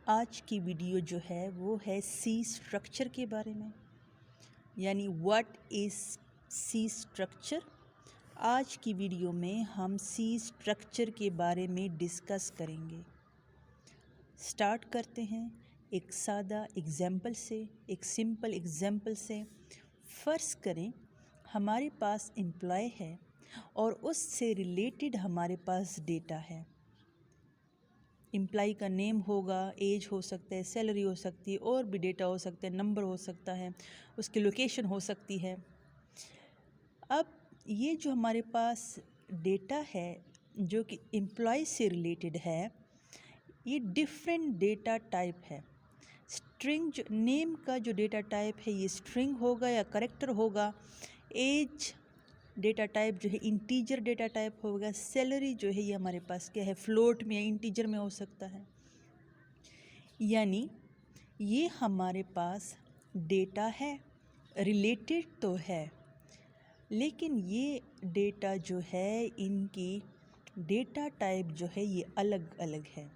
आज की वीडियो जो है वो है सी स्ट्रक्चर के बारे में, यानी व्हाट इज़ सी स्ट्रक्चर। आज की वीडियो में हम सी स्ट्रक्चर के बारे में डिस्कस करेंगे। स्टार्ट करते हैं एक सादा एग्जाम्पल से, एक सिंपल एग्जाम्पल से। फ़र्ज़ करें हमारे पास एम्प्लॉय है और उससे रिलेटेड हमारे पास डेटा है। एम्प्लॉय का नेम होगा, एज हो सकता है, सैलरी हो सकती है, और भी डेटा हो सकता है, नंबर हो सकता है, उसकी लोकेशन हो सकती है। अब ये जो हमारे पास डेटा है जो कि एम्प्लॉय से रिलेटेड है, ये डिफरेंट डेटा टाइप है। स्ट्रिंग जो नेम का जो डेटा टाइप है ये स्ट्रिंग होगा या करेक्टर होगा। एज डेटा टाइप जो है इंटीजर डेटा टाइप होगा। सैलरी जो है ये हमारे पास क्या है, फ्लोट में या इंटीजर में हो सकता है। यानी ये हमारे पास डेटा है, रिलेटेड तो है, लेकिन ये डेटा जो है इनकी डेटा टाइप जो है ये अलग अलग है।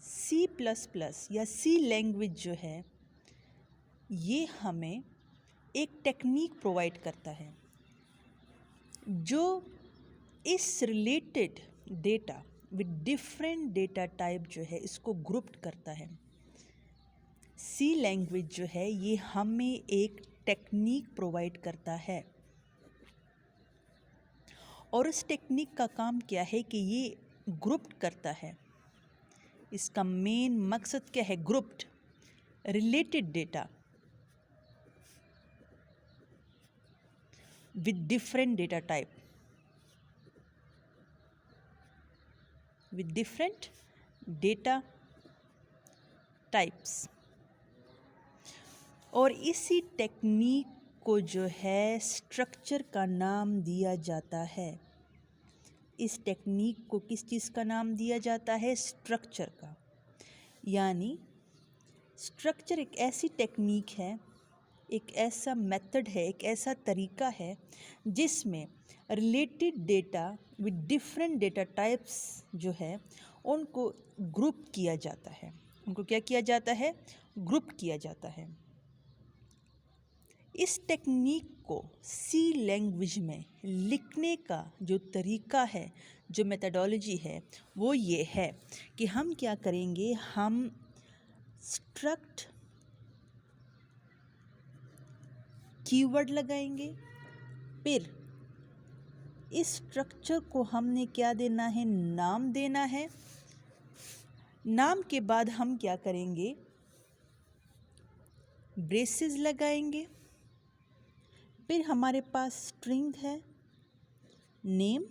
C++ या सी लैंग्वेज जो है ये हमें एक टेक्निक प्रोवाइड करता है जो इस related data with different data type जो है इसको ग्रुप्ड करता है। सी लैंग्वेज जो है ये हमें एक टेक्निक प्रोवाइड करता है और इस टेक्निक का काम क्या है कि ये ग्रुप्ड करता है। इसका मेन मकसद क्या है, grouped related data with different data type, with different data types। और इसी टेक्निक को जो है स्ट्रक्चर का नाम दिया जाता है। इस टेक्निक को किस चीज़ का नाम दिया जाता है, स्ट्रक्चर का। यानी स्ट्रक्चर एक ऐसी टेक्निक है, एक ऐसा मेथड है, एक ऐसा तरीका है जिसमें related data with different data types जो है उनको ग्रुप किया जाता है। उनको क्या किया जाता है, ग्रुप किया जाता है। इस टेक्निक को सी लैंग्वेज में लिखने का जो तरीका है, जो मेथडोलॉजी है, वो ये है कि हम क्या करेंगे, हम स्ट्रक्ट कीवर्ड लगाएंगे। फिर इस स्ट्रक्चर को हमने क्या देना है, नाम देना है। नाम के बाद हम क्या करेंगे, ब्रेसेस लगाएंगे। फिर हमारे पास स्ट्रिंग है, name,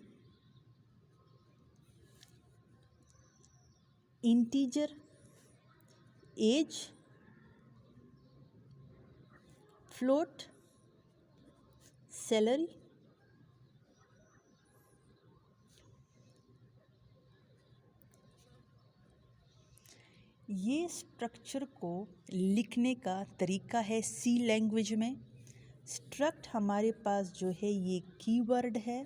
integer, age, float, salary. ये स्ट्रक्चर को लिखने का तरीका है सी लैंग्वेज में। स्ट्रक्ट हमारे पास जो है ये कीवर्ड है,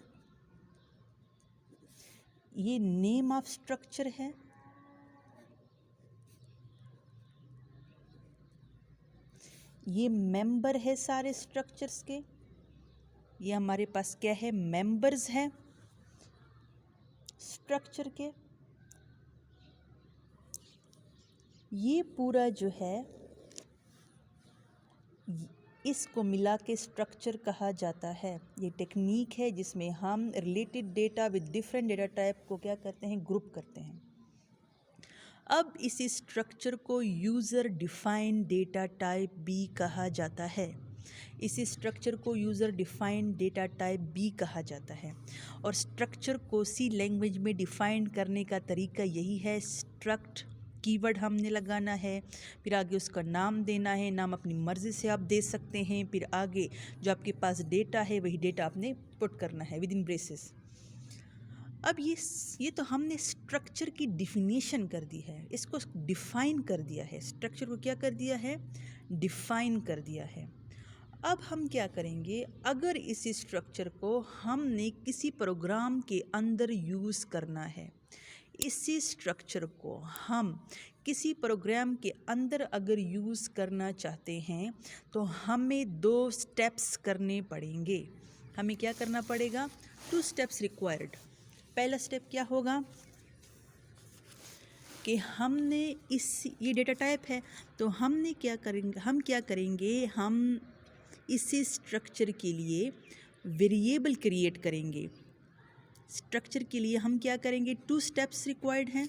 ये नेम ऑफ स्ट्रक्चर है। ये मेंबर है सारे स्ट्रक्चर्स के, ये हमारे पास क्या है, मेंबर्स हैं स्ट्रक्चर के। ये पूरा जो है इसको मिला के स्ट्रक्चर कहा जाता है। ये टेक्निक है जिसमें हम related data with different data type को क्या करते हैं, ग्रुप करते हैं। अब इसी स्ट्रक्चर को यूज़र डिफाइंड डेटा टाइप बी कहा जाता है। इसी स्ट्रक्चर को यूज़र डिफाइंड डेटा टाइप बी कहा जाता है। और स्ट्रक्चर को सी लैंग्वेज में डिफाइन करने का तरीका यही है। स्ट्रक्ट कीवर्ड हमने लगाना है, फिर आगे उसका नाम देना है। नाम अपनी मर्ज़ी से आप दे सकते हैं। फिर आगे जो आपके पास डेटा है वही डेटा आपने पुट करना है विद इन ब्रेसेस। अब ये तो हमने स्ट्रक्चर की डिफिनीशन कर दी है, इसको डिफ़ाइन कर दिया है। स्ट्रक्चर को क्या कर दिया है, डिफ़ाइन कर दिया है। अब हम क्या करेंगे, अगर इसी स्ट्रक्चर को हमने किसी प्रोग्राम के अंदर यूज़ करना है इसी स्ट्रक्चर को हम किसी प्रोग्राम के अंदर अगर यूज़ करना चाहते हैं तो हमें 2 स्टेप्स करने पड़ेंगे। हमें क्या करना पड़ेगा? 2 स्टेप्स रिक्वायर्ड। पहला स्टेप क्या होगा कि हमने ये डेटा टाइप है, तो हम क्या करेंगे, हम इसी स्ट्रक्चर के लिए वेरिएबल क्रिएट करेंगे। स्ट्रक्चर के लिए हम क्या करेंगे? 2 स्टेप्स रिक्वायर्ड हैं।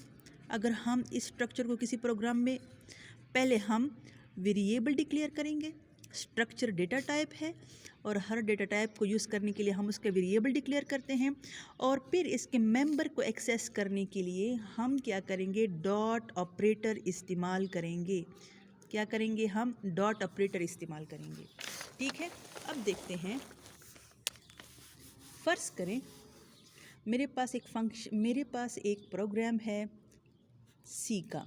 अगर हम इस स्ट्रक्चर को किसी प्रोग्राम में, पहले हम वेरिएबल डिक्लेयर करेंगे। स्ट्रक्चर डेटा टाइप है और हर डेटा टाइप को यूज़ करने के लिए हम उसके वेरिएबल डिक्लेयर करते हैं, और फिर इसके मेंबर को एक्सेस करने के लिए हम क्या करेंगे? डॉट ऑपरेटर इस्तेमाल करेंगे। क्या करेंगे? हम डॉट ऑपरेटर इस्तेमाल करेंगे। ठीक है, अब देखते हैं। फ़र्ज़ करें मेरे पास एक प्रोग्राम है सी का।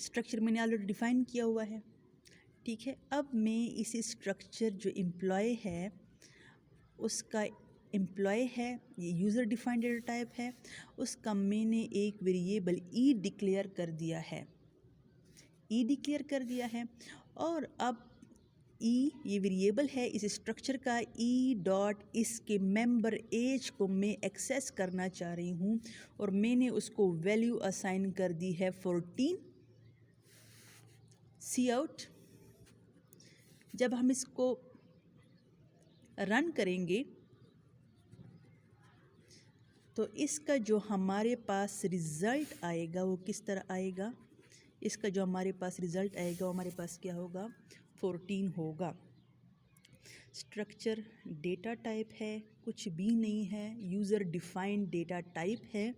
स्ट्रक्चर मैंने ऑलरेडी डिफ़ाइन किया हुआ है। ठीक है, अब मैं इस स्ट्रक्चर जो एम्प्लॉय है उसका एम्प्लॉय है, ये यूज़र डिफाइंड डेटा टाइप है, उसका मैंने एक वेरिएबल ई डिक्लेयर कर दिया है। और अब ई ये वेरिएबल है इस स्ट्रक्चर का, ई डॉट इसके मेंबर एज को मैं एक्सेस करना चाह रही हूँ और मैंने उसको वैल्यू असाइन कर दी है 14। सी आउट। जब हम इसको रन करेंगे तो इसका जो हमारे पास रिज़ल्ट आएगा वो किस तरह आएगा? इसका जो हमारे पास रिज़ल्ट आएगा वो हमारे पास क्या होगा? 14 होगा। स्ट्रक्चर डेटा टाइप है, कुछ भी नहीं है, यूज़र डिफाइंड डेटा टाइप है।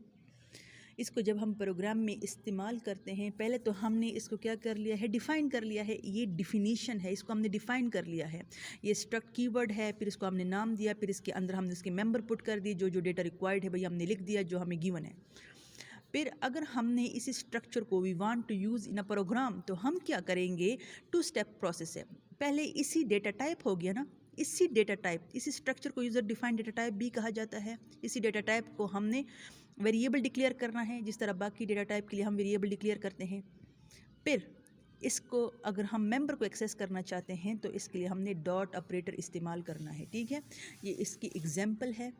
इसको जब हम प्रोग्राम में इस्तेमाल करते हैं, पहले तो हमने इसको क्या कर लिया है? डिफ़ाइन कर लिया है। ये डिफिनीशन है, इसको हमने डिफ़ाइन कर लिया है। ये स्ट्रक्ट कीवर्ड है, फिर इसको हमने नाम दिया, फिर इसके अंदर हमने उसके मेंबर पुट कर दिए, जो डेटा रिक्वायर्ड है भई हमने लिख दिया, जो हमें गिवन है। फिर अगर हमने इस स्ट्रक्चर को we want to use in a program, तो हम क्या करेंगे? 2 स्टेप प्रोसेस है। पहले इसी डेटा टाइप हो गया ना, इसी डेटा टाइप, इसी स्ट्रक्चर को यूज़र डिफाइंड डेटा टाइप भी कहा जाता है। इसी डेटा टाइप को हमने वेरिएबल डिक्लेयर करना है, जिस तरह बाकी डेटा टाइप के लिए हम वेरिएबल डिक्लेयर करते हैं। फिर इसको अगर हम मेंबर को एक्सेस करना चाहते हैं तो इसके लिए हमने डॉट ऑपरेटर इस्तेमाल करना है। ठीक है, ये इसकी एग्जाम्पल है।